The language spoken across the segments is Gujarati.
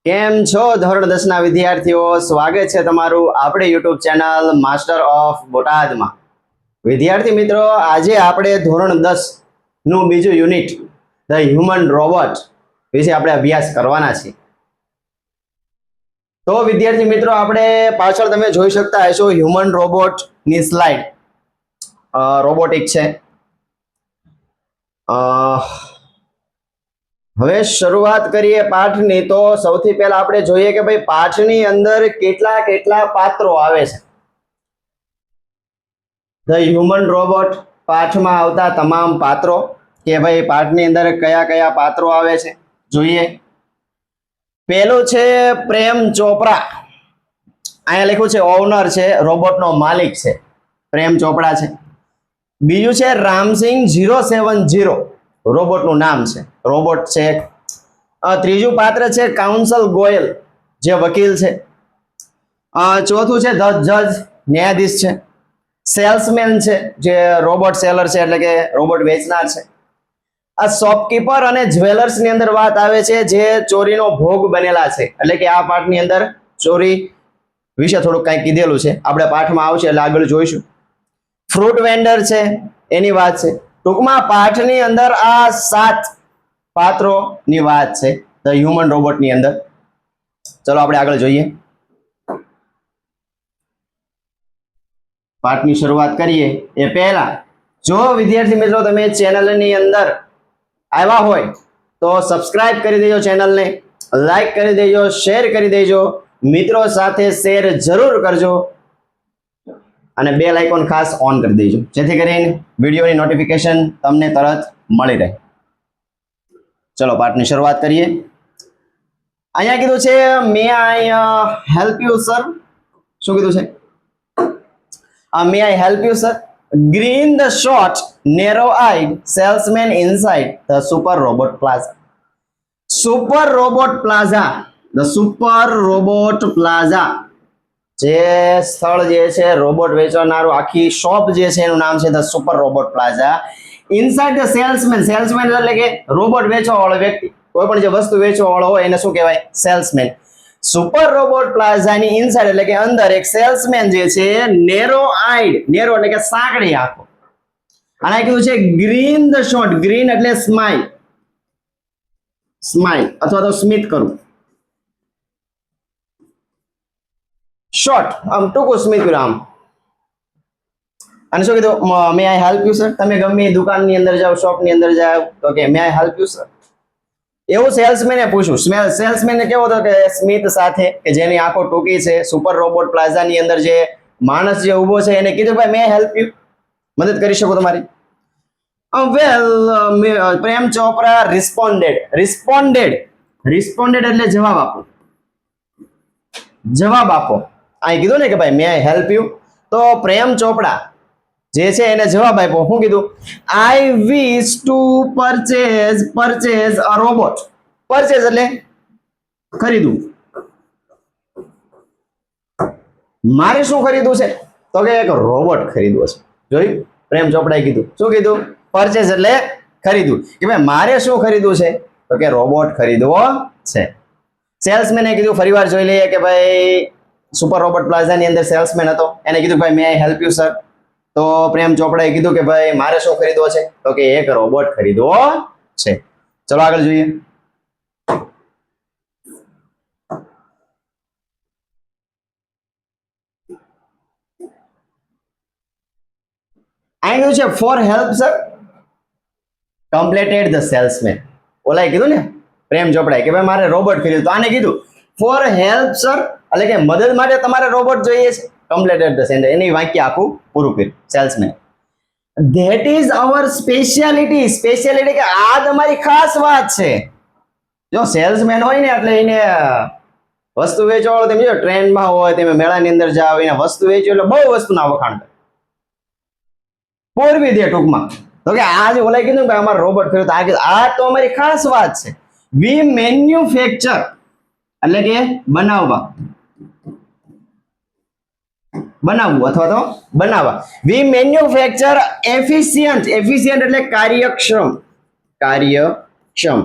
કેમ છો ધોરણ 10 ના વિદ્યાર્થીઓ? સ્વાગત છે તમારું આપણે YouTube ચેનલ માસ્ટર ઓફ બોટાદમાં. વિદ્યાર્થી મિત્રો, આજે આપણે ધોરણ 10 નું બીજું યુનિટ ધ હ્યુમન રોબોટ વિશે આપણે અભ્યાસ કરવાના છીએ. તો વિદ્યાર્થી મિત્રો, આપણે પાછળ તમે જોઈ શકતા હશો હ્યુમન રોબોટ ની સ્લાઇડ. રોબોટિક છે. હવે શરૂઆત કરીએ પાઠની. તો સૌથી પહેલા આપણે જોઈએ કે ભાઈ પાઠની અંદર કેટલા કેટલા પાત્રો આવે છે. ધ હ્યુમન રોબોટ પાઠમાં આવતા તમામ પાત્રો, કે ભાઈ પાઠની અંદર કયા કયા પાત્રો આવે છે જોઈએ. પહેલું છે પ્રેમ ચોપરા. અહીંયા લખ્યું છે ઓનર છે, રોબોટનો માલિક છે, પ્રેમ ચોપડા છે. બીજું છે રામસિંગ 070, રોબોટનું નામ છે, રોબોટ છે. ત્રીજું પાત્ર છે કાઉન્સલ ગોયલ, જે વકીલ છે. ચોથું છે ધ જજ, ન્યાયાધીશ છે. સેલ્સમેન છે, જે રોબોટ સેલર છે, એટલે કે રોબોટ વેચનાર છે. આ શોપકીપર અને જ્વેલર્સ ની અંદર વાત આવે છે, જે ચોરીનો ભોગ બનેલા છે. એટલે કે આ પાઠની અંદર ચોરી વિશે થોડુંક કંઈક કીધેલું છે, આપણે પાઠમાં આવશે એટલે આગળ જોઈશું. ફ્રૂટ વેન્ડર છે, એની વાત છે. ટૂંકમાં પાઠની અંદર આ 7 પાત્રોની વાત છે ધ હ્યુમન રોબોટની અંદર. ચલો આપણે આગળ જોઈએ. પાઠની શરૂઆત કરીએ એ પહેલા, જો વિદ્યાર્થી મિત્રો તમે ચેનલની અંદર આવ્યા હોય તો સબસ્ક્રાઇબ કરી દેજો, ચેનલને લાઈક કરી દેજો, શેર કરી દેજો, મિત્રો સાથે શેર જરૂર કરજો અને બેલ આઇકોન ખાસ ઓન કરી દેજો, જેથી કરીને વિડીયોની નોટિફિકેશન તમને તરત મળી રહે. ચલો પાઠની શરૂઆત કરીએ. અહીંયા કીધું છે may I help you sir. શું કીધું છે? May I help you sir. Green the short narrow eyed salesman inside the super robot plaza. Super robot plaza, the super robot plaza, જે સ્થળ જે છે રોબોટ વેચનારું આખી શોપ જે છે એનું નામ છે the super robot plaza. Inside the salesman, salesman એટલે કે રોબોટ વેચવા વાળો વ્યક્તિ, કોઈ પણ જે વસ્તુ વેચવા વાળો હોય એને શું કહેવાય? સેલ્સમેન. સુપર રોબોટ પ્લાઝાની ઇનસાઇડ એટલે કે અંદર એક સેલ્સમેન જે છે નેરો આઈડ, નેરો એટલે કે સાંકડી આંખો. અને કીધું છે ગ્રીન ધ શોર્ટ, ગ્રીન એટલે સ્માઇલ, સ્માઇલ અથવા તો સ્મિત કરવું. શોર્ટ આમ ટૂંકું સ્મિત કર્યું આમ. અને શું કીધું? મે આઈ હેલ્પ યુ સર. તમે ગમે દુકાનની અંદર જાઓ, શોપની અંદર જાઓ તો કે મે આઈ હેલ્પ યુ સર. એવું સેલ્સમેને પૂછ્યું. સેલ્સમેને કેવો હતો કે સ્મિત સાથે, કે જેની આંખો ટૂંકી છે. સુપર રોબોટ પ્લાઝાની અંદર જે માણસ જે ઊભો છે એને કીધું ભાઈ મે હેલ્પ યુ, મદદ કરી શકો તમારી? વેલ, પ્રેમ ચોપરા રિસ્પોન્ડેડ. રિસ્પોન્ડેડ એટલે જવાબ આપો, જવાબ આપો. અહીં કીધું ને કે ભાઈ મે આઈ હેલ્પ યુ, તો પ્રેમ ચોપડા જે છે એને જવાબ આપ્યો. શું કીધું? I wish to purchase a robot. Purchase એટલે ખરીદવું. મારે શું ખરીદવું છે? તો કે એક રોબોટ ખરીદવો છે. જોયું? પ્રેમ ચોપડાએ કીધું. શું કીધું? પરચેઝ એટલે ખરીદવું. કે ભાઈ મારે શું ખરીદવું છે? તો કે રોબોટ ખરીદવો છે. સેલ્સમેને કીધું, ફરીવાર જોઈ લઈએ કે ભાઈ સુપર રોબોટ પ્લાઝાની અંદર સેલ્સમેન હતો, એને કીધું ભાઈ મે આઈ હેલ્પ યુ સર. તો પ્રેમ ચોપડાએ કીધું કે ભાઈ મારે શું ખરીદવો છે? તો કે એક રોબોટ ખરીદવો છે. ચલો આગળ જોઈએ. અહીં કીધું છે for help sir completed the salesman. ઓલાએ કીધું ને પ્રેમ ચોપડાએ કે ભાઈ મારે રોબોટ ખરીદવું, તો આને કીધું ફોર હેલ્પ સર, એટલે કે મદદ માટે તમારે રોબોટ જોઈએ છે. કમ્પ્લીટેડ ધ સેન્ટર, એની વાક્ય આખું પૂરું કર્યું salesman. That is our speciality. Speciality કે આ તમારી ખાસ વાત છે. જો સેલ્સમેન હોય ને એટલે એને વસ્તુ વેચવા વાળો, તમે જો ટ્રેનમાં હોય, તમે મેળાની અંદર જાઓ, એને વસ્તુ વેચ્યું એટલે બહુ વસ્તુના વખાણ કરે, પૂરવી દે ટૂંકમાં. તો કે આ જે ઓલાઈ કીધું કે અમારે રોબોટ ખરીદવું, આ તો અમારી ખાસ વાત છે. વી મેન્યુફેક્ચર એટલે કે બનાવવું અથવા તો બનાવવા. વી મેન્યુફેક્ચર એફિશિયન્ટ. એફિશિયન્ટ એટલે કાર્યક્ષમ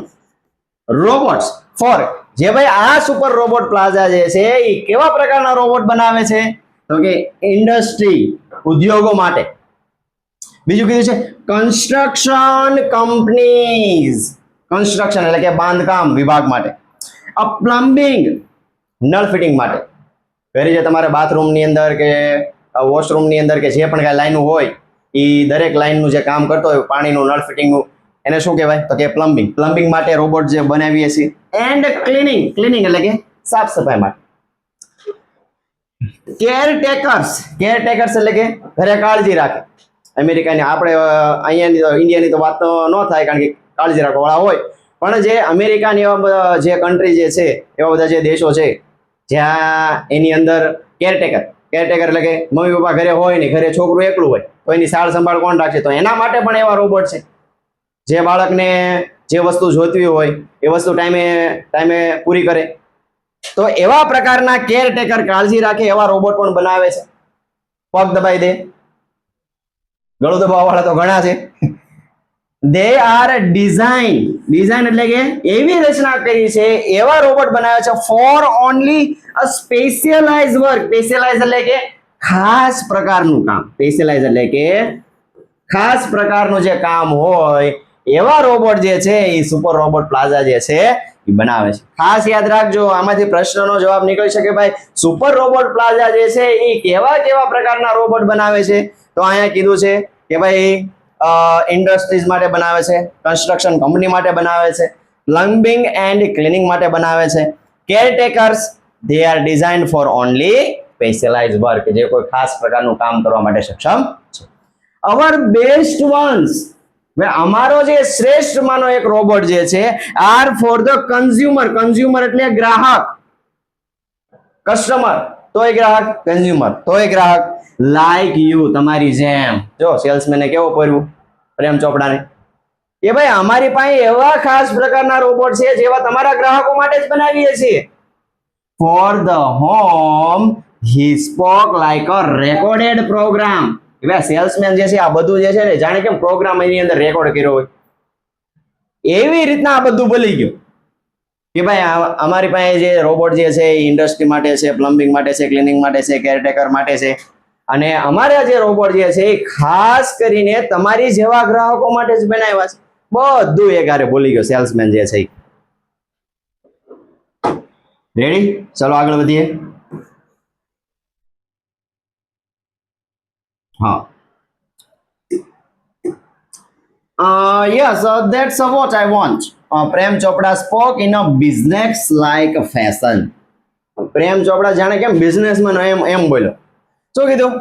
રોબોટ્સ ફોર જે ભાઈ આ સુપર રોબોટ પ્લાઝા જે છે એ કેવા પ્રકારના રોબોટ બનાવે છે તો કે ઇન્ડસ્ટ્રી ઉદ્યોગો માટે. બીજું કીધું છે કન્સ્ટ્રક્શન કંપનીઝ, કન્સ્ટ્રક્શન એટલે કે બાંધકામ વિભાગ માટે. આ પ્લમ્બિંગ નળ ફિટિંગ માટે. ઘરે જે તમારે બાથરૂમની અંદર કે વોશરૂમની અંદર કે જે પણ કાંઈ લાઈન હોય એ દરેક લાઈનનું જે કામ કરતો હોય પાણીનું નળ ફિટિંગનું એને શું કહેવાય તો કે પ્લમ્બિંગ. પ્લમ્બિંગ માટે રોબોટ જે બનાવીએ છીએ. એન્ડ ક્લીનિંગ, ક્લીનિંગ એટલે કે સાફ સફાઈ માટે. કેરટેકર્સ, કેરટેકર્સ એટલે કે ઘરે કાળજી રાખે. અમેરિકાની આપણે અહીંયાની તો ઇન્ડિયાની તો વાત ન થાય કારણ કે કાળજી રાખવાવાળા હોય, પણ જે અમેરિકાની એવા જે કન્ટ્રી જે છે એવા બધા જે દેશો છે જ્યાં એની અંદર કેરટેકર, કેરટેકર એટલે કે મમ્મી પપ્પા ઘરે હોય ને ઘરે છોકરું એકલું હોય તો એની સાર સંભાળ કોણ રાખશે, તો એના માટે પણ એવા રોબોટ છે જે બાળકને જે વસ્તુ જોઈતી હોય એ વસ્તુ ટાઈમે પૂરી કરે. તો એવા પ્રકારના કેરટેકર કાળજી રાખે એવા રોબોટ પણ બનાવે છે. પગ દબાઈ દે, ગળું દબાવવા વાળા તો ઘણા છે. દે આર ડિઝાઇન, ડિઝાઇન એટલે કે એવી રચના કરી છે એવા રોબોટ બનાવે છે four only a specialise work. Specialise એટલે કે ખાસ પ્રકારનું કામ. સ્પેશિયલાઇઝ એટલે કે ખાસ પ્રકારનું જે કામ હોય એવા રોબોટ જે છે એ સુપર રોબોટ પ્લાઝા જે છે એ બનાવે છે. ખાસ યાદ રાખજો, આમાંથી પ્રશ્નનો જવાબ નીકળી શકે ભાઈ સુપર રોબોટ પ્લાઝા જે છે એ કેવા કેવા પ્રકારના રોબોટ બનાવે છે. તો અહીંયા કીધું છે કે ભાઈ ઇન્ડસ્ટ્રીઝ માટે બનાવે છે, કન્સ્ટ્રક્શન કંપની માટે બનાવે છે, પ્લમ્બિંગ એન્ડ ક્લીનિંગ માટે બનાવે છે, caretakers they are designed for only specialise work, જે કોઈ ખાસ પ્રકારનું કામ કરવા માટે સક્ષમ છે. અવર બેસ્ટ વન્સ, અમારો જે શ્રેષ્ઠ માનો એક રોબોટ જે છે are for the consumer. Consumer એટલે ગ્રાહક, કસ્ટમર તોય ગ્રાહક, કન્ઝ્યુમર તોય ગ્રાહક, લાઈક યુ તમારી જેમ. જો સેલ્સમેને કેવો કર્યું પ્રેમ ચોપડાને કે ભાઈ અમારી પાસે એવા ખાસ પ્રકારના રોબોટ છે જેવા તમારા ગ્રાહકો માટે જ બનાવીએ છીએ. For the home he spoke like a recorded program. એવા સેલ્સમેન જે છે આ બધું જે છે ને જાણે કેમ પ્રોગ્રામ એની અંદર રેકોર્ડ કર્યો હોય એવી રીતના આ બધું બોલી ગયું કે ભાઈ અમારી પાસે જે રોબોટ જે છે ઇન્ડસ્ટ્રી માટે છે, પ્લમ્બિંગ માટે છે, ક્લીનિંગ માટે છે, કેરટેકર માટે છે, અને અમારા જે રોબોટ જે છે એ ખાસ કરીને તમારી જેવા ગ્રાહકો માટે જ બનાવ્યા છે. બધું એકારે બોલી ગયો સેલ્સમેન જે છે. રેડી, ચલો આગળ વધીએ. હા, yes, that's what I want. Prem Chopra spoke in a business like fashion. પ્રેમ ચોપડા જાણે કેમ બિઝનેસમેન એમ બોલ્યો. શું કીધું?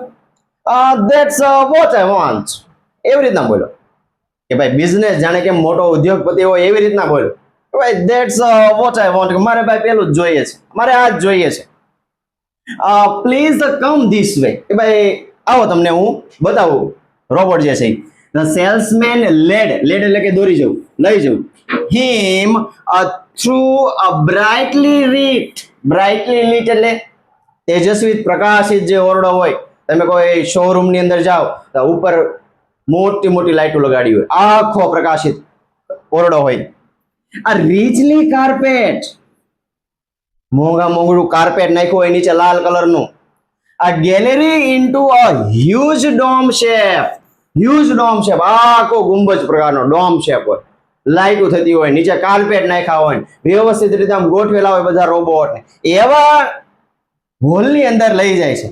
That's what I want. એવી રીતના બોલ્યો કે ભાઈ બિઝનેસ જાણે કેમ મોટો ઉદ્યોગપતિ હોય એવી રીતના બોલ્યો કે ભાઈ that's what I want. મારે ભાઈ પેલું જ જોઈએ છે, મારે આ જ જોઈએ છે. પ્લીઝ કમ ધીસ વે, કે ભાઈ આવો તમને હું બતાવું રોબોટ જે છે. The salesman led એટલે કે દોરી જવું, લઈ જવું, him through a brightly lit એટલે તેજસ્વી પ્રકાશિત જે ઓરડો હોય. તમે કોઈ શોરૂમ ની અંદર જાઓ તો ઉપર મોટી મોટી લાઈટો લગાડી હોય, આખો પ્રકાશિત ઓરડો હોય. આ રીચલી કાર્પેટ, મોંઘું કાર્પેટ નાખ્યું હોય નીચે લાલ કલરનું. આ gallery into a huge dome shape, huge dome shape, આખો ગુંબજ પ્રકારનો ડોમ શેપ હોય, લાઈટો થતી હોય, નીચે કાર્પેટ નાખ્યા હોય, વ્યવસ્થિત રીતે આમ ગોઠવેલા હોય બધા રોબોટ, એવા હોલની અંદર લઈ જાય છે.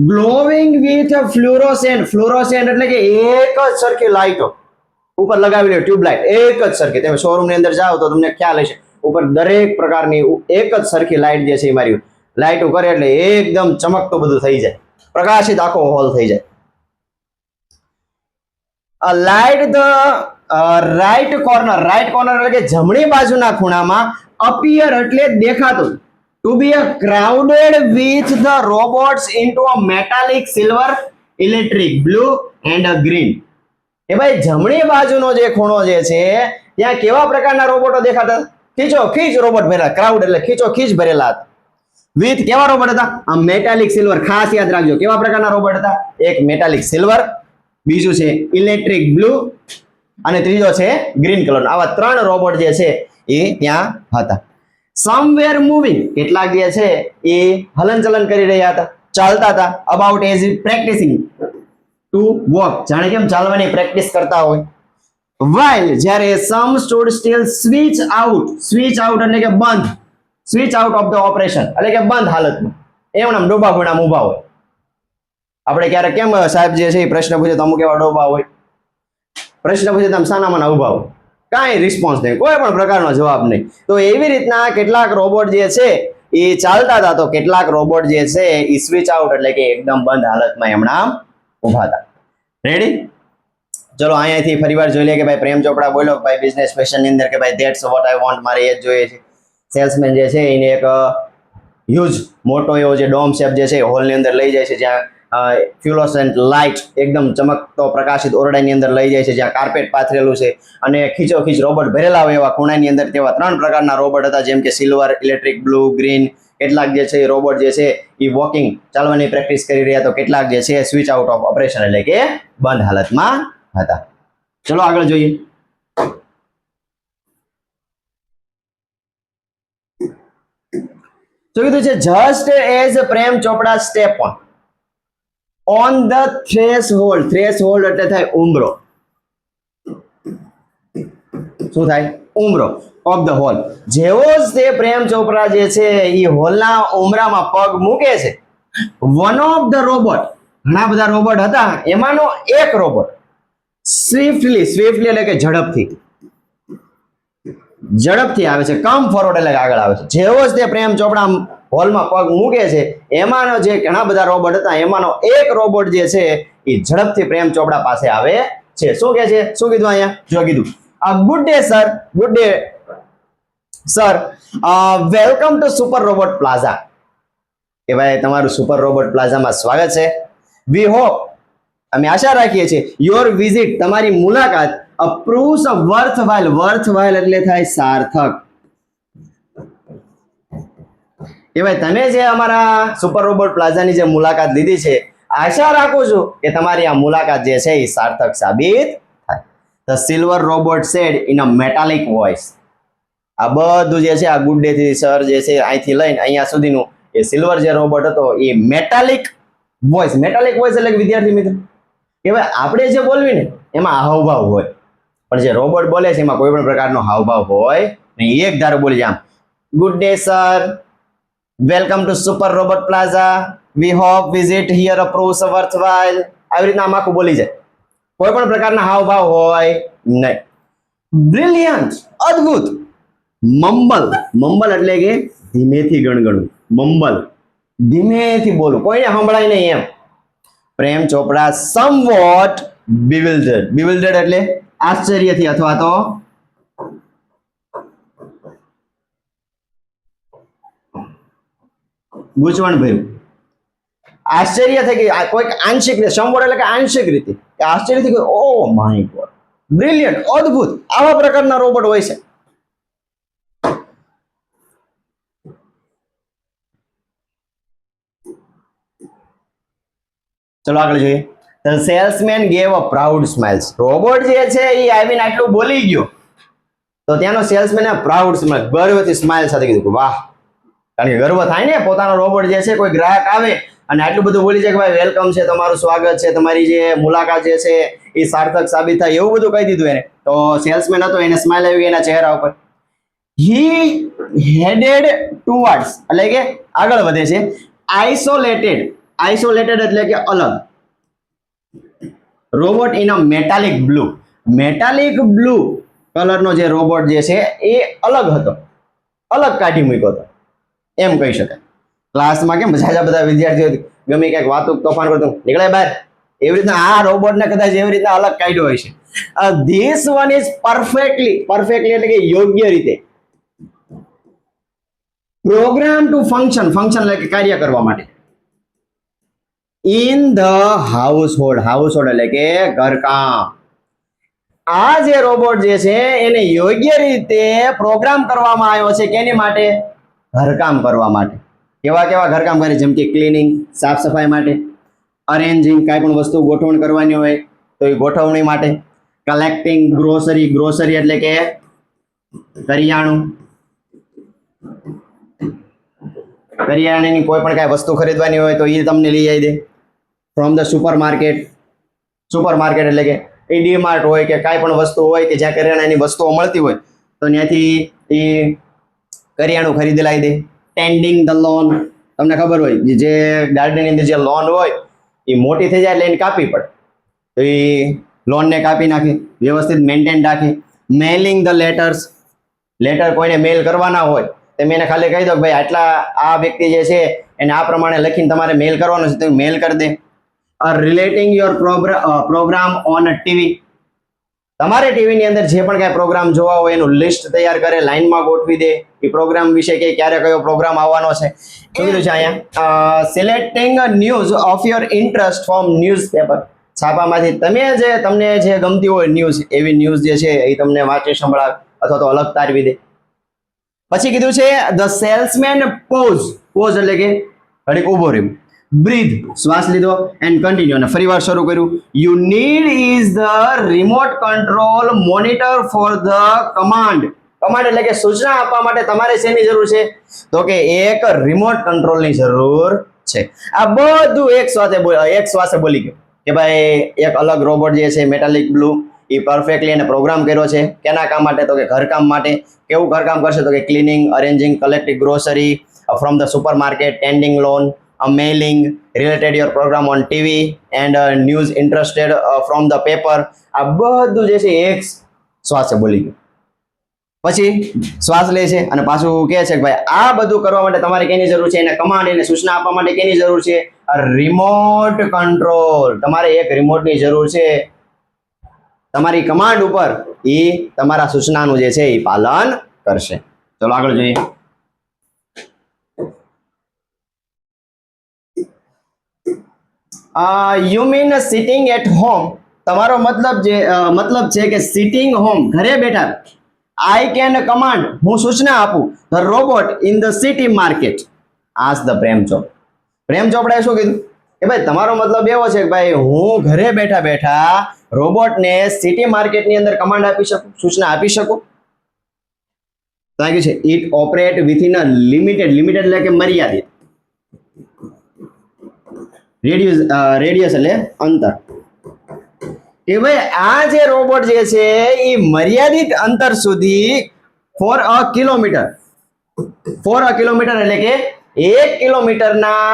ગ્લોવિંગ વિથ ફ્લુરોસેન્ટ, ફ્લુરોસેન્ટ એટલે કે એક જ સરખી લાઈટો ઉપર લગાવી ટ્યુબ લાઈટ એક જ સરખી. તમે શોરૂમ ની અંદર જાઓ તો તમને ખ્યાલ હશે ઉપર દરેક પ્રકારની એક જ સરખી લાઈટ જે છે એ મારી લાઈટો કરે એટલે એકદમ ચમકતું બધું થઈ જાય, પ્રકાશિત આખો હોલ થઈ જાય. Light the right corner, right corner એટલે કે જમણી બાજુના ખૂણામાં, અપિયર એટલે દેખાતું, to be a crowded with the robots into a metallic silver, electric blue and a green. એ ભાઈ જમણી બાજુનો જે ખૂણો જે છે ત્યાં કેવા પ્રકારના રોબોટો દેખાતા? ખીચો ખીચ રોબોટ ભરેલા, ક્રાઉડ એટલે ખીચો ખીચ ભરેલા હતા. વિથ કેવા રોબોટ હતા? આ મેટાલિક સિલ્વર, ખાસ યાદ રાખજો કેવા પ્રકારના રોબોટ હતા? એક મેટાલિક સિલ્વર, બીજું છે ઇલેક્ટ્રિક બ્લુ અને ત્રીજો છે ગ્રીન કલર. આવા ત્રણ રોબોટ જે છે એ ત્યાં હતા. સમવેર મૂવિંગ, કેટલાક જે છે એ હલનચલન કરી રહ્યા હતા, ચાલતા હતા. About as practising two walk, જાણે કેમ ચાલવાની પ્રેક્ટિસ કરતા હોય. while, જ્યારે સમ સ્ટૂડ સ્ટીલ, સ્વિચ આઉટ એટલે કે બંધ, switch out of the operation એટલે કે બંધ હાલતમાં, એમનામ ડોબા ગુણામ ઊભા હોય. આપણે ક્યારેક કેમ સાહેબ જે છે એ પ્રશ્ન પૂછે તો અમુક એવા ડોબા હોય, પ્રશ્ન પૂછે તો સાનામાના ઊભા હોય, કાંઈ રિસ્પોન્સ નહીં, કોઈ પણ પ્રકારનો જવાબ નહીં. તો એવી રીતના કેટલાક રોબોટ જે છે એ ચાલતા હતા, તો કેટલાક રોબોટ જે છે એ સ્વિચ આઉટ એટલે કે એકદમ બંધ હાલતમાં એમના ઊભા હતા. રેડી? ચલો અહીંયાથી ફરીવાર જોઈ લઈએ કે ભાઈ પ્રેમ ચોપડા બોલ્યો ભાઈ બિઝનેસ ફેશન ની અંદર કે ભાઈ ધેટ્સ વોટ આઈ વોન્ટ, મારે એ જ જોઈએ છે. સેલ્સમેન જે છે એને એક હ્યુજ મોટો એવો જે ડોમ શેપ જે છે હોલની અંદર લઈ જાય છે, જ્યાં ફ્યુલોસન્ટ લાઇટ એકદમ ચમકતો પ્રકાશિત ઓરડાની અંદર લઈ જાય છે, જ્યાં કાર્પેટ પાથરેલું છે અને ખીચોખીચ રોબોટ ભરેલા હોય એવા ખૂણાની અંદર તેવા 3 પ્રકારના રોબોટ હતા, જેમ કે સિલ્વર, ઇલેક્ટ્રિક, બ્લુ, ગ્રીન. કેટલાક જે છે એ રોબોટ જે છે એ વોકિંગ ચાલવાની પ્રેક્ટિસ કરી રહ્યા, તો કેટલાક જે છે સ્વિચ આઉટ ઓફ ઓપરેશન એટલે કે બંધ હાલતમાં હતા. ચલો આગળ જોઈએ. તો કીધું છે just as Prem Chopra step on the threshold, threshold એટલે થાય ઉંબરો. શું થાય? Umbaro of the hall. જેવો જ તે પ્રેમ ચોપડા જે છે એ હોલના ઉંબરામાં પગ મૂકે છે, વન ઓફ ધ રોબોટ, ઘણા બધા રોબોટ હતા, એમાંનો એક રોબોટ સ્વિફ્ટલી એટલે કે ઝડપથી આવે છે, કમ ફોરવર્ડ એટલે આગળ આવે છે. જેવો જ તે પ્રેમ ચોપડા હોલમાં પગ મૂકે છે, એમાંનો જે ઘણા બધા રોબોટ હતા એમાંનો એક રોબોટ જે છે એ ઝડપથી પ્રેમ ચોપડા પાસે આવે છે. શું કે છે? શું કીધું અહીંયા? જો કીધું good day sir, good day sir, welcome to super robot plaza. કે ભાઈ તમારું સુપર રોબોટ પ્લાઝામાં સ્વાગત છે. વી હોપ, અમે આશા રાખીએ છીએ, યોર વિઝિટ, તમારી મુલાકાત, અપ્રૂવ્સ ઓફ વર્થવાઇલ, વર્થવાઇલ એટલે થાય સાર્થક. કે ભાઈ તમે જે અમારા સુપર રોબોટ પ્લાઝાની જે મુલાકાત લીધી છે, આશા રાખું છું કે તમારી આ મુલાકાત જે છે એ સાર્થક સાબિત થાય. The silver robot sad in a metallic voice. આ બધું જે છે આ ગુડ ડે થી સર જે છે અહીંથી લઈને અહીંયા સુધીનું એ સિલ્વર જે રોબોટ હતો એ મેટાલિક વોઇસ એટલે વિદ્યાર્થી મિત્ર કે ભાઈ આપણે જે બોલવી ને એમાં હાવભાવ હોય, પણ જે રોબોટ બોલે છે એમાં કોઈ પણ પ્રકારનો હાવભાવ હોય નહીં. એક ધારો બોલી જાય, good day sir, welcome to super robot plaza, we hope visit here approves worthwhile, આવી રીતના આમ આખું બોલી જાય, કોઈ પણ પ્રકારના હાવભાવ હોય નહીં. બ્રિલિયન્ટ, અદ્ભુત. મમ્બલ એટલે કે ધીમેથી ગણગણવું, મમ્બલ ધીમેથી બોલું, કોઈને સંભળાય નહીં એમ. પ્રેમ ચોપડા સમવોટ bewildered એટલે આશ્ચર્યથી અથવા તો ગૂંચવણ ભર્યું, આશ્ચર્ય થઈ ગઈ, કોઈક આંશિક રીતે, સમવોટ એટલે કે આંશિક રીતે આશ્ચર્યથી ઓ માય ગોડ, બ્રિલિયન્ટ, અદ્ભુત, આવા પ્રકારના રોબોટ હોય છે. ચલો આગળ જોઈએ. The salesman gave a proud smile. Robot જે છે એ આવીને આટલું બોલી ગયો તો ત્યાંનો સેલ્સમેન પ્રાઉડ સ્માઇલ, ગર્વથી સ્માઇલ સાથે કીધું કે વાહ. કારણ કે ગર્વ થાય ને, પોતાનો રોબોટ જે છે કોઈ ગ્રાહક આવે અને આટલું બધું બોલી જાય કે ભાઈ વેલકમ છે, તમારું સ્વાગત છે, તમારી જે મુલાકાત જે છે એ સાર્થક સાબિત થાય, એવું બધું કહી દીધું એને. તો સેલ્સમેન હતો એને સ્માઇલ આવી ગઈ એના ચહેરા ઉપર. He headed towards એટલે કે આગળ વધે છે, આઇસોલેટેડ એટલે કે અલગ, robot in a metallic blue કલરનો જે રોબોટ જે છે એ અલગ હતો, અલગ કાઢી મૂક્યો હતો એમ કહી શકાય. ક્લાસમાં કેમ બધા વિદ્યાર્થીઓ ગમે ક્યાંક વાતો તોફાન કરતું નીકળે બહાર, એવી રીતના આ રોબોટને કદાચ એવી રીતના અલગ કાઢ્યો હોય છે. ધીસ વન ઇઝ પરફેક્ટલી એટલે કે યોગ્ય રીતે પ્રોગ્રામ ટુ ફંક્શન એટલે કે કાર્ય કરવા માટે, ઇન ધ હાઉસહોલ્ડ એટલે કે ઘરકામ. આ જે રોબોટ જે છે એને યોગ્ય રીતે પ્રોગ્રામ કરવામાં આવ્યો છે કેની માટે? ઘરકામ કરવા માટે. કેવા ઘરકામ કરે? જેમ કે ક્લીનિંગ, સાફ સફાઈ માટે, અરેન્જિંગ, કાંઈ પણ વસ્તુ ગોઠવણ કરવાની હોય તો એ ગોઠવણી માટે, કલેક્ટિંગ, ગ્રોસરી એટલે કે કરિયાણું, કરિયાણાની કોઈ પણ કાંઈ વસ્તુ ખરીદવાની હોય તો એ તમને લઈ આવી દે ફ્રોમ ધ સુપર માર્કેટ એટલે કે એ ડીમાર્ટ હોય કે કાંઈ પણ વસ્તુ હોય કે જ્યાં કરિયાણાની વસ્તુઓ મળતી હોય તો ત્યાંથી એ કરિયાણું ખરીદી લાવી દે. ટેન્ડિંગ ધ લોન, તમને ખબર હોય જે ગાર્ડનની અંદર જે લોન હોય એ મોટી થઈ જાય એટલે એને કાપવી પડે તો એ લોનને કાપી નાખે, વ્યવસ્થિત મેન્ટેન રાખે. મેલિંગ ધ લેટર કોઈને મેલ કરવાના હોય તમે એને ખાલી કહી દો કે ભાઈ આટલા આ વ્યક્તિ જે છે એને આ પ્રમાણે લખીને તમારે મેલ કરવાનો છે તો મેલ કરી દે. Relating your programme on TV, તમારે ટીવીની અંદર જે પણ કાંઈ પ્રોગ્રામ જોવા હોય એનું લિસ્ટ તૈયાર કરે, લાઈનમાં ગોઠવી દે. એ પ્રોગ્રામ વિશે કે ક્યારે કયો પ્રોગ્રામ આવવાનો છે શું કીધું છે અહીંયા. Selecting news of your interest from newspaper, છાપામાંથી તમને જે ગમતી હોય ન્યૂઝ એવી ન્યૂઝ જે છે એ તમને વાંચી સંભળાવે અથવા તો અલગ તારવી દે. પછી કીધું છે ધ સેલ્સમેન પોઝ એટલે કે ઘડીક ઊભો રહ્યો, બ્રીથ શ્વાસ લીધો એન્ડ કન્ટિન્યુ અને ફરીવાર શરૂ કર્યું. You need is the remote control monitor for the command એટલે કે સૂચના આપવા માટે તમારે શેની જરૂર છે તો કે એક રિમોટ કંટ્રોલની જરૂર છે. આ બધું એક શ્વાસે બોલી ગયો કે ભાઈ એક અલગ રોબોટ જે છે મેટાલિક બ્લુ એ પરફેક્ટલી એને પ્રોગ્રામ કર્યો છે કેના કામ માટે તો કે ઘરકામ માટે. કેવું ઘરકામ કરશે તો કે cleaning, arranging, collecting grocery from the supermarket, tending lawn, mailing, related your program on TV and news interested from the paper. આ બધું જે છે એક શ્વાસે બોલી ગયું. પછી શ્વાસ લે છે અને પાછું કહે છે કે ભાઈ આ બધું કરવા માટે તમારે કેની જરૂર છે, એને કમાન્ડ એને સૂચના આપવા માટે કેની જરૂર છે, રિમોટ કંટ્રોલ. તમારે એક રિમોટની જરૂર છે. તમારી કમાન્ડ ઉપર એ તમારા સૂચનાનું જે છે એ પાલન કરશે. ચલો આગળ જોઈએ. You mean sitting at home, તમારો મતલબ છે કે સિટિંગ હોમ ઘરે બેઠા આઈ કેન કમાન્ડ હું સૂચના આપું the robot in the city market ask the Prem ચોપડાએ શું કીધું કે ભાઈ તમારો મતલબ એવો છે કે ભાઈ હું ઘરે બેઠા રોબોટને સિટી માર્કેટની અંદર કમાન્ડ આપી શકું, સૂચના આપી શકું. તો આ છે it operate within a limited એટલે કે મર્યાદિત, રેડિયસ એટલે અંતર, કે ભાઈ આ જે રોબોટ જે છે એ મર્યાદિત અંતર સુધી ફોર અ કિલોમીટર એટલે કે 1 કિલોમીટરના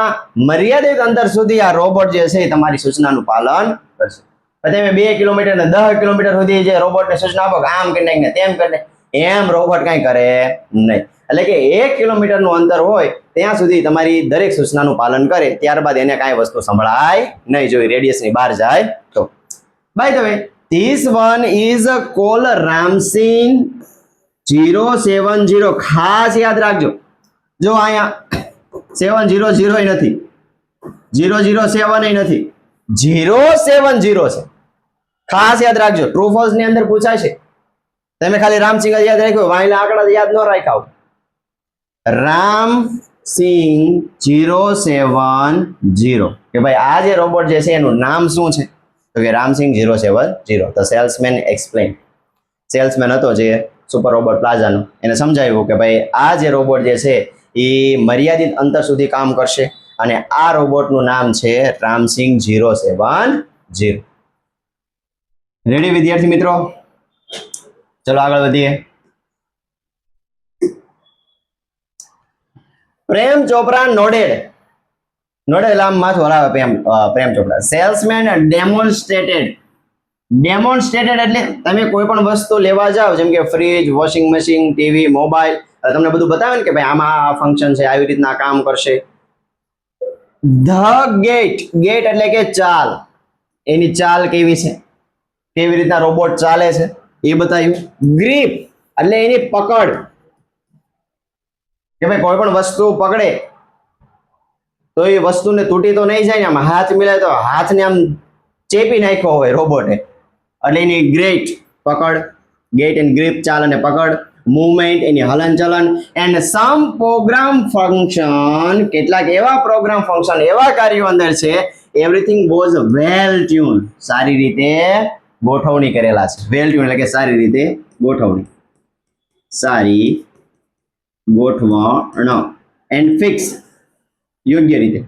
મર્યાદિત અંતર સુધી આ રોબોટ જે છે એ તમારી સૂચનાનું પાલન કરશે. તમે 2 કિલોમીટર ને 10 કિલોમીટર સુધી જે રોબોટને સૂચના આપો આમ કરી ને તેમ કરી એમ રોબોટ કઈ કરે નહીં. એટલે કે 1 કિલોમીટરનું અંતર હોય ત્યાં સુધી તમારી દરેક સૂચનાનું પાલન કરે, ત્યારબાદ એને કાંઈ વસ્તુ સંભળાય નહીં. જો રેડિયસની બહાર જાય તો. By the way this one is call Ramsingh 070. ખાસ યાદ રાખજો, જો અહીંયા 700 નથી, 007 નથી, 070 છે. ખાસ યાદ રાખજો, ટ્રુ ફોલ્સ ની અંદર પૂછાય છે. તમે ખાલી રામસિંગ યાદ રાખ્યો, વાયલા આંકડા યાદ ન રાખ્યા. રામસિંગ 070 કે ભાઈ આ જે રોબોટ જે છે એનું નામ શું છે તો કે Ram Singh 070. The salesman explain, salesman હતો જે સુપર રોબોટ પ્લાઝાનો, એને સમજાવ્યું કે ભાઈ આ જે રોબોટ જે છે એ મર્યાદિત અંતર સુધી કામ કરશે અને આ રોબોટનું નામ છે રામસિંગ 070. રેડી વિદ્યાર્થી મિત્રો? ચલો આગળ વધીએ. પ્રેમ ચોપરા નોડેડ આમ માથું હલાવે પ્રેમ ચોપરા. સેલ્સમેન ડેમોન્સ્ટ્રેટેડ એટલે તમે કોઈ પણ વસ્તુ લેવા જાઓ જેમ કે fridge, washing machine, TV, mobile, તમને બધું બતાવે ને કે ભાઈ આમાં આ ફંક્શન છે, આવી રીતના કામ કરશે. ધ ગેટ એટલે કે ચાલ, એની ચાલ કેવી છે, કેવી રીતના રોબોટ ચાલે છે એ બતાવ્યું. ગ્રીપ એટલે એની પકડ, કે ભાઈ કોઈ પણ વસ્તુ પકડે તો એ વસ્તુને તૂટી તો નહીં જાય ને, આમ હાથ મિલાય તો હાથને આમ ચેપી નાખ્યો હોય રોબોટે, એટલે એની ગ્રેટ પકડ, ગેટ એન્ડ ગ્રીપ ચાલ અને પકડ. મૂવમેન્ટ એની હલનચલન. એન્ડ સમ પ્રોગ્રામ ફંક્શન, કેટલાક એવા પ્રોગ્રામ ફંક્શન એવા કાર્યો અંદર છે, એવરીથિંગ વોઝ વેલ ટ્યુન, સારી રીતે ગોઠવણી કરેલા છે. વેલ ટ્યુન એટલે કે સારી રીતે ગોઠવણી, સારી ગોઠવણ. એન્ડ ફિક્સ યોગ્ય રીતે.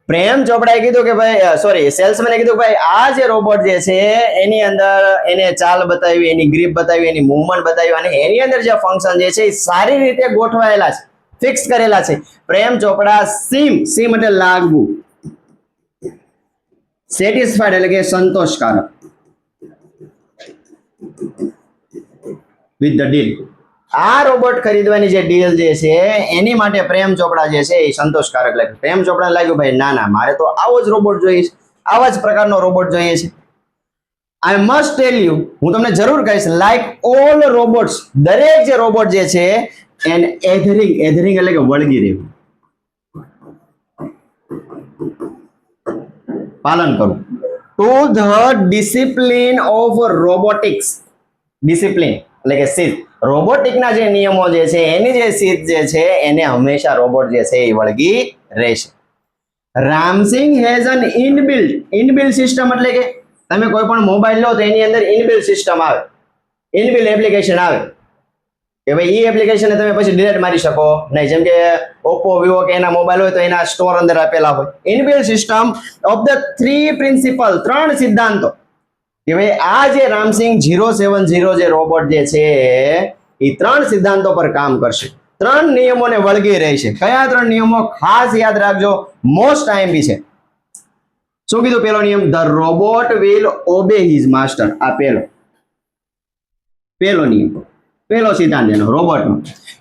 પ્રેમ ચોપડાએ કીધું કે ભાઈ સોરી સેલ્સમેને કીધું કે ભાઈ આ જે રોબોટ જે છે એની અંદર એને ચાલ બતાવી, એની ગ્રીપ બતાવી, એની મૂવમેન્ટ બતાવી અને એની અંદર જે ફંક્શન જે છે એ સારી રીતે ગોઠવાયેલા છે, ફિક્સ કરેલા છે. પ્રેમ ચોપડા સીમ એટલે લાગવું, સેટિસ્ફાઈડ એટલે કે સંતોષકારક વિથ ધ ડીલ. આ રોબોટ ખરીદવાની જે ડીલ જે છે એની માટે પ્રેમ ચોપડા જે છે એ સંતોષકારક લાગ્યું. પ્રેમ ચોપડા લાગ્યું ભાઈ ના મારે તો આવો જ રોબોટ જોઈએ છે, આવા જ પ્રકારનો રોબોટ જોઈએ છે. આઈ મસ્ટ ટેલ યુ, હું તમને જરૂર કહીશ, લાઈક ઓલ રોબોટ્સ, દરેક જે રોબોટ જે છે એન એધરિંગ એટલે કે વળગી રહેવું, પાલન કરવું to the discipline of robotics. Discipline એટલે કે શિસ્ત, રોબોટિકના જે નિયમો જે છે એની જે શિસ્ત જે છે એને હંમેશા રોબોટ જે છે એ વળગી રહેશે. Ram Singh has N inbuilt system એટલે કે તમે કોઈ પણ મોબાઈલ લો તો એની અંદર ઇનબિલ્ટ સિસ્ટમ આવે, ઇનબિલ્ટ એપ્લિકેશન આવે કે ભાઈ એ એપ્લિકેશન તમે પછી ડિલીટ મારી શકો નહીં. જેમ કે ઓપ્પો, વિવો કે એના મોબાઈલ હોય તો એના સ્ટોર અંદર આપેલા હોય. Inbuilt system of the 3 principal, 3 સિદ્ધાંતો કે ભાઈ આ જે રામસિંગ 070 જે રોબોટ જે છે એ 3 સિદ્ધાંતો પર કામ કરશે, 3 નિયમોને વળગી રહેશે. કયા 3 નિયમો ખાસ યાદ રાખજો, મોસ્ટ આઈએમપી છે. શું કીધું? પહેલો નિયમ, the robot will obey his master. આ પહેલો નિયમ, પહેલો સિદ્ધાંત એનો રોબોટનો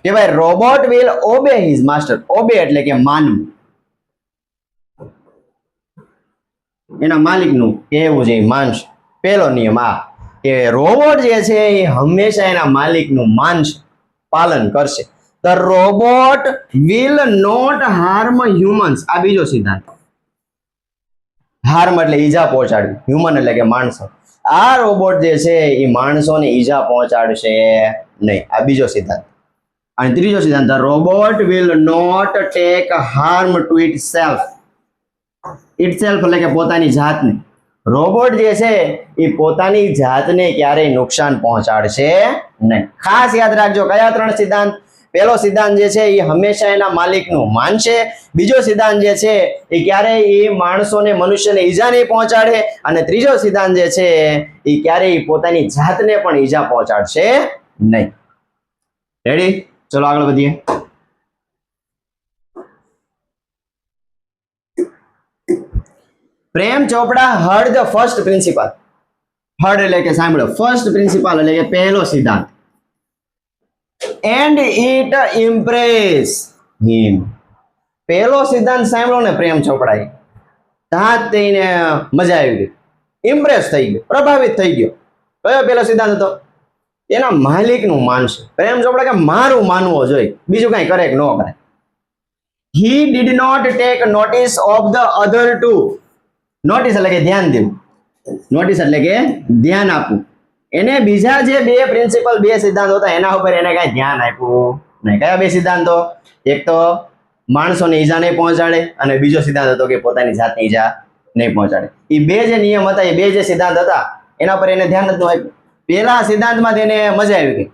કે ભાઈ robot will obey his master. Obey એટલે કે માનવું, એના માલિકનું કહેવું છે માનશે. પહેલો નિયમ આ કે રોબોટ જે છે એ હંમેશા એના માલિકનું માનશે, પાલન કરશે. The robot will not harm humans. આ બીજો સિદ્ધાંત. હાર્મ એટલે ઈજા પહોંચાડવી, હ્યુમન એટલે કે માણસો. આ રોબોટ જે છે એ માણસોને ઈજા પહોંચાડશે નહીં. આ બીજો સિદ્ધાંત. અને ત્રીજો સિદ્ધાંત, the robot will not take harm to itself. Itself એટલે કે પોતાની જાતને. રોબોટ જે છે એ પોતાની જાતને ક્યારેય નુકસાન પહોંચાડશે નહીં. ખાસ યાદ રાખજો કયા 3 સિદ્ધાંત. પહેલો સિદ્ધાંત જે છે એ હંમેશા એના માલિકનું માનશે. બીજો સિદ્ધાંત જે છે એ ક્યારેય એ માણસોને, મનુષ્યને ઈજા નહીં પહોંચાડે. અને ત્રીજો સિદ્ધાંત જે છે એ ક્યારેય પોતાની જાતને પણ ઈજા પહોંચાડશે નહીં. રેડી? ચલો આગળ વધીએ. Prem Chopra heard the first principle. Heard એટલે કે સાંભળો, ફર્સ્ટ પ્રિન્સિપલ એટલે કે પહેલો સિદ્ધાંત. And it impress him. પહેલો સિદ્ધાંત સાંભળો ને પ્રેમ ચોપડાએ, ત્યાં થઈને મજા આવી ગઈ, ઇમ્પ્રેસ થઈ ગયો, પ્રભાવિત થઈ ગયો. કયો પહેલો સિદ્ધાંત હતો? એના માલિકનું માનશે. પ્રેમ ચોપડા કે મારું માનવો જોઈએ, બીજું કઈ કરે કે ન કરે. He did not take notice of the other two. Notice એટલે કે ધ્યાન દેવું, નોટિસ એટલે કે ધ્યાન આપવું. એને બીજા જે 2 પ્રિન્સિપલ, 2 સિદ્ધાંત હતા એના ઉપર એને કઈ ધ્યાન આપ્યું નહીં. કયા 2 સિદ્ધાંતો? એક તો માણસોને ઈજા નહીં પહોંચાડે અને બીજો સિદ્ધાંત હતો કે પોતાની જાતને ઈજા નહીં પહોંચાડે. એ 2 જે નિયમ હતા, એ 2 જે સિદ્ધાંત હતા એના પર એને ધ્યાન નથી આપ્યું. પહેલા સિદ્ધાંતમાં તેને મજા આવી ગઈ.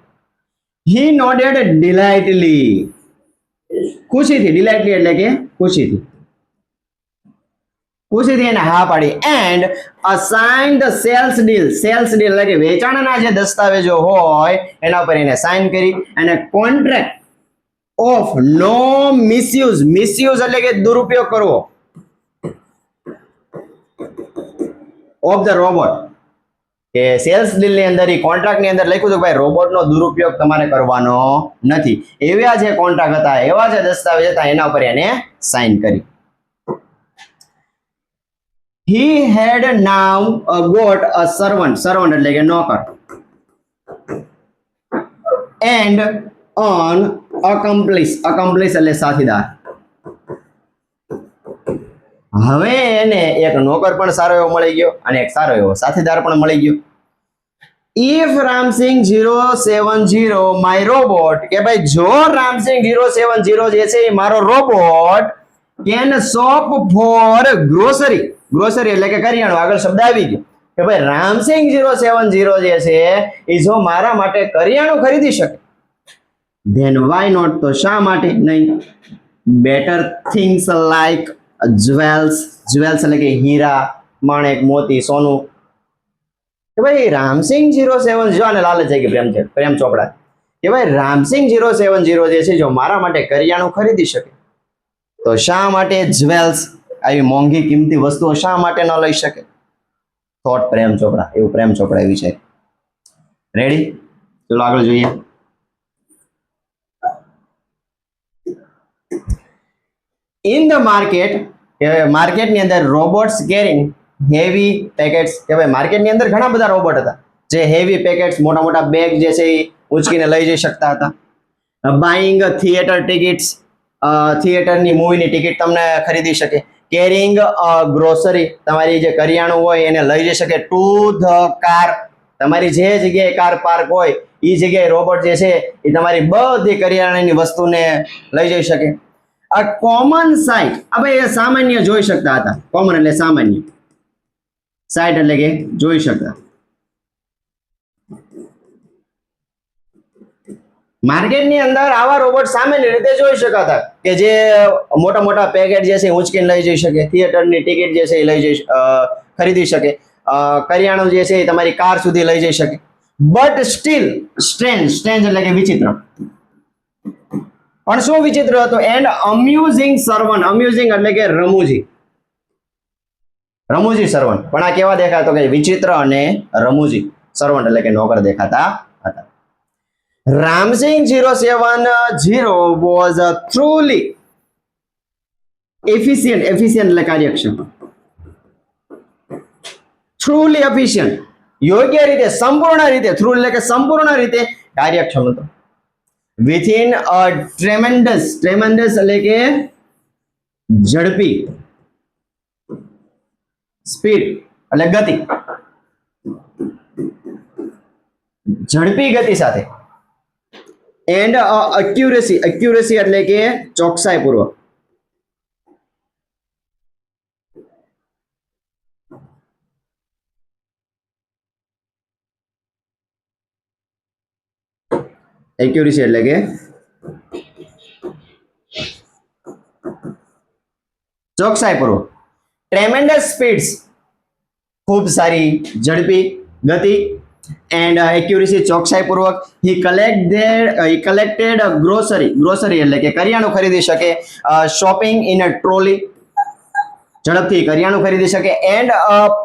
He nodded delightly. ખુશીથી, ડિલાઇટલી એટલે કે ખુશીથી, ખુશીથી એને હા પાડી. And assign the sales deal. Sales deal એટલે કે વેચાણના જે દસ્તાવેજો હોય એના પર એને સાઇન કરી. અને contract of no misuse. Misuse એટલે કે દુરુપયોગ કરવો ઓફ ધ રોબોટ. કે સેલ્સ ડીલ ની અંદર, એ કોન્ટ્રાક્ટ ની અંદર લખ્યું હતું ભાઈ રોબોટનો દુરુપયોગ તમારે કરવાનો નથી. એવા જે કોન્ટ્રાક્ટ હતા, એવા જે દસ્તાવેજ હતા એના ઉપર એને સાઇન કરી. He had now got a servant. Servant એટલે કે નોકર. And an accomplice. Accomplice એટલે સાથીદાર. હવે એને એક નોકર પણ સારો એવો મળી ગયો અને એક સારો એવો સાથીદાર પણ મળી ગયો. If Ramsing 070 my robot, કે ભાઈ જો Ramsing 070 જે છે એ મારો robot can shop for grocery. Grocery એટલે કે કરિયાણું, આગળ શબ્દ આવી ગયો કે ભાઈ રામસિંગ 070 જે છે એ જો મારા માટે કરિયાણું ખરીદી શકે, ધેન વાય નોટ, તો શા માટે નહીં. Better things like jewels, jewels એટલે કે હીરા, માણેક, મોતી, સોનું. કે ભાઈ રામસિંગ 070 આને લાલચ છે કે પ્રેમ ચોપડા કે ભાઈ રામસિંગ 070 જે છે જો મારા માટે કરિયાણું ખરીદી શકે તો શા માટે જ્વેલ્સ આવી મોંઘી કિંમતી વસ્તુઓ શા માટે ન લઈ શકે? થોટ પ્રેમ ચોપડા, એવું પ્રેમ ચોપડા એવી છે. રેડી? ચલો આગળ જોઈએ. ઇન ધ માર્કેટની અંદર રોબોટ્સ કેરિંગ હેવી પેકેટ્સ, કે ભાઈ માર્કેટની અંદર ઘણા બધા રોબોટ હતા જે હેવી પેકેટ્સ, મોટા મોટા બેગ જે છે એ ઉચકીને લઈ જઈ શકતા હતા. બાઇંગ થિયેટર ટિકિટ્સ, થિયેટરની મૂવીની ટિકિટ તમને ખરીદી શકે. કેરિંગ ગ્રોસરી, તમારી જે કરિયાણું હોય એને લઈ જઈ શકે. ટુ ધ કાર, તમારી જે જગ્યાએ કાર પાર્ક હોય એ જગ્યાએ રોબોટ જે છે એ તમારી બધી કરિયાણાની વસ્તુને લઈ જઈ શકે. આ કોમન સાઇટ, આ ભાઈ સામાન્ય જોઈ શકતા હતા. કોમન એટલે સામાન્ય, સાઇટ એટલે કે જોઈ શકતા. માર્કેટની અંદર આવા રોબોટ સામાન્ય રીતે જોઈ શકાતા કે જે મોટા મોટા પેકેટ જે છે ઉંચકીને લઈ જઈ શકે, થિયેટરની ટિકિટ જે છે એ લઈ જઈ ખરીદી શકે, કરિયાણું જે છે એ તમારી કાર સુધી લઈ જઈ શકે. બટ સ્ટીલ સ્ટ્રેન્જ, સ્ટ્રેન્જ એટલે કે વિચિત્ર. પણ શું વિચિત્ર હતું? એન્ડ અમ્યુઝિંગ સર્વન, અમ્યુઝિંગ એટલે કે રમૂજી, રમૂજી સર્વન્ટ. પણ આ કેવા દેખાતો કે વિચિત્ર અને રમૂજી સર્વન્ટ એટલે કે નોકર દેખાતા હતા. Ram Singh 070 was truly efficient, efficient એટલે કાર્યક્ષમ, truly efficient યોગ્ય રીતે, સંપૂર્ણ રીતે, થ્રુ એટલે કે સંપૂર્ણ રીતે કાર્યક્ષમ હતો. વિથિન અ ટ્રેમેન્ડસ, ટ્રેમેન્ડસ એટલે કે ઝડપી, સ્પીડ એટલે ગતિ, ઝડપી ગતિ સાથે. એન્ડ અક્યુરેસી, અક્યુરેસી એટલે કે ચોકસાઈ પૂર્વક. એક્યુરેસી એટલે કે ચોકસાઈ પૂર્વક. ટ્રેમેન્ડસ સ્પીડ્સ, ખૂબ સારી ઝડપી ગતિ. એન્ડ એક્યુરેસી ચોકસાઈ પૂર્વક. હી કલેક્ટેડ ગ્રોસરી, ગ્રોસરી એટલે કે કરિયાણું ખરીદી શકે. શોપિંગ ઇન અ ટ્રોલી, ઝડપથી કરિયાણું ખરીદી શકે. And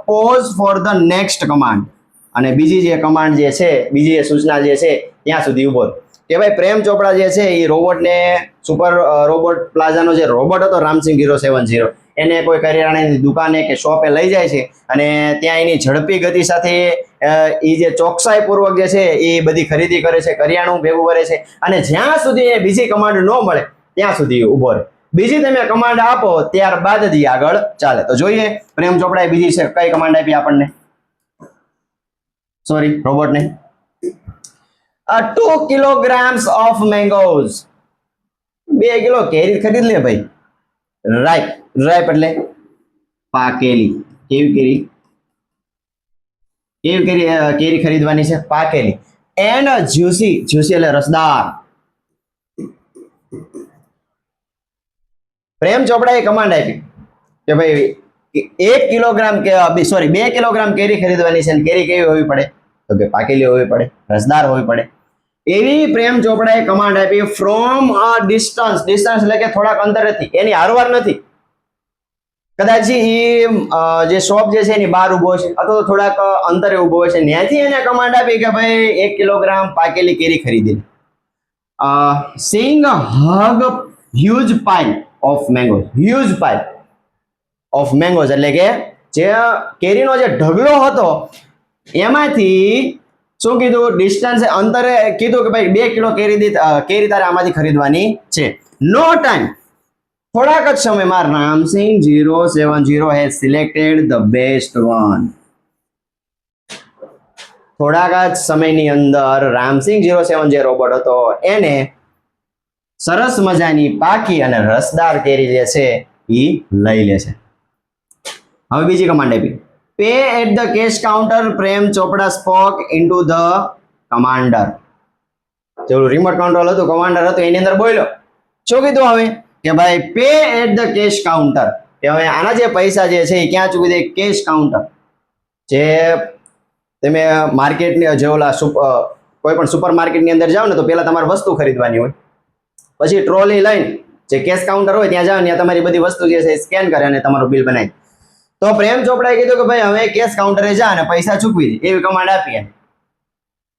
pause for the next command, અને બીજી જે કમાન્ડ જે છે, બીજી જે સૂચના જે છે ત્યાં સુધી ઉભો. કે ભાઈ પ્રેમ ચોપડા જે છે એ રોબોટને, સુપર રોબોટ પ્લાઝાનો જે રોબોટ હતો રામસિંગ 070 એને કોઈ કરિયાણાની દુકાને કે શોપે લઈ જાય છે અને ત્યાં એની ઝડપી ગતિ સાથે એ જે ચોકસાઈ પૂર્વક જે છે એ બધી ખરીદી કરે છે, કરિયાણું ભેગું કરે છે, અને જ્યાં સુધી એ બીજી કમાન્ડ ન મળે ત્યાં સુધી ઉભો રહે. બીજી તમે કમાન્ડ આપો ત્યારબાદ જ આગળ ચાલે. તો જોઈએ પ્રેમ ચોપડાએ બીજી છે કઈ કમાન્ડ આપી આપણને, સોરી રોબોટને. 2 kilograms of mangoes, 2 કિલો કેરી ખરીદ લે ભાઈ. રાઈપ, રાઈપ એટલે પાકેલી. કેવી કેરી? કેવી કેરી, કેરી ખરીદવાની છે? પાકેલી. એન્ડ જ્યુસી, જ્યુસી એટલે રસદાર. પ્રેમ ચોપડાએ કમાન્ડ આપી કે ભાઈ 1 કિલોગ્રામ કે સોરી 2 કિલોગ્રામ કેરી ખરીદવાની છે, અને કેરી કેવી હોવી પડે? તો કે પાકેલી હોવી પડે, રસદાર હોવી પડે. એવી પ્રેમ ચોપડાએ કમાન્ડ આપી. ફ્રોમ અ ડિસ્ટન્સ, ડિસ્ટન્સ એટલે કે થોડાક અંતરેથી, એની હારવાર નથી. કદાચ એ જે શોપ જે છે એની બહાર ઉભો છે અથવા તો થોડાક અંતરે ઉભો છે, ત્યાંથી એને કમાન્ડ આપી કે ભાઈ 1 કિલોગ્રામ પાકેલી કેરી ખરીદી. seeing a huge pile of mangoes, huge pile of mangoes એટલે કે જે કેરીનો જે ઢગલો હતો એમાંથી શું કીધું? ડિસ્ટન્સ, અંતરે કીધું કે ભાઈ 2 કિલો કેરી તારે આમાંથી ખરીદવાની છે. નો ટાઈમ, થોડાક જ સમયમાં Ram Singh 070 has selected the best one. થોડાક જ સમયની અંદર રામસિંગ 070 જે રોબોટ હતો એને સરસ મજાની પાકી અને રસદાર કેરી જે છે એ લઈ લે છે. હવે બીજી કમાન્ડ આપી. Pay at the cash counter, Prem Chopra spoke into the commander. જેવું રિમોટ કંટ્રોલ હતું, કમાન્ડર હતું, એની અંદર બોલ્યો. શું કીધું? હવે કે ભાઈ pay at the cash counter, કે હવે આના જે પૈસા જે છે એ ક્યાં ચૂકવી દે? Cache counter. જે તમે માર્કેટની જે ઓલા કોઈ પણ સુપર માર્કેટની અંદર જાઓ ને તો પહેલા તમારે વસ્તુ ખરીદવાની હોય, પછી ટ્રોલી લઈને જે કેશ કાઉન્ટર હોય ત્યાં જાઓ, ત્યાં તમારી બધી વસ્તુ જે છે સ્કેન કરે અને તમારું બિલ બનાવી. તો પ્રેમ ચોપડાએ કીધું કે ભાઈ હવે કેશ કાઉન્ટરે જા અને પૈસા ચૂકવી દે, એવી કમાન્ડ આપી.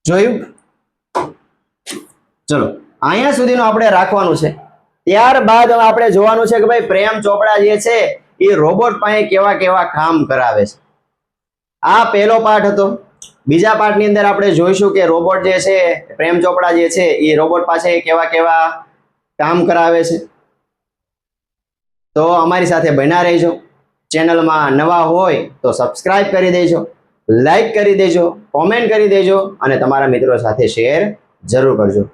જોયું? ચલો અહીંયા સુધીનું આપણે રાખવાનું છે. ત્યારબાદ આપણે જોવાનું છે કે ભાઈ પ્રેમ ચોપડા જે છે એ રોબોટ પાસે કેવા કેવા કામ કરાવે છે. આ પહેલો પાઠ હતો. બીજા પાઠની અંદર આપણે જોઈશું કે રોબોટ જે છે, પ્રેમ ચોપડા જે છે એ રોબોટ પાસે કેવા કેવા કામ કરાવે છે. તો અમારી સાથે બન્યા રહેજો. ચેનલમાં નવા હોય તો સબસ્ક્રાઇબ કરી દેજો, લાઈક કરી દેજો, કોમેન્ટ કરી દેજો અને તમારા મિત્રો સાથે શેર જરૂર કરજો.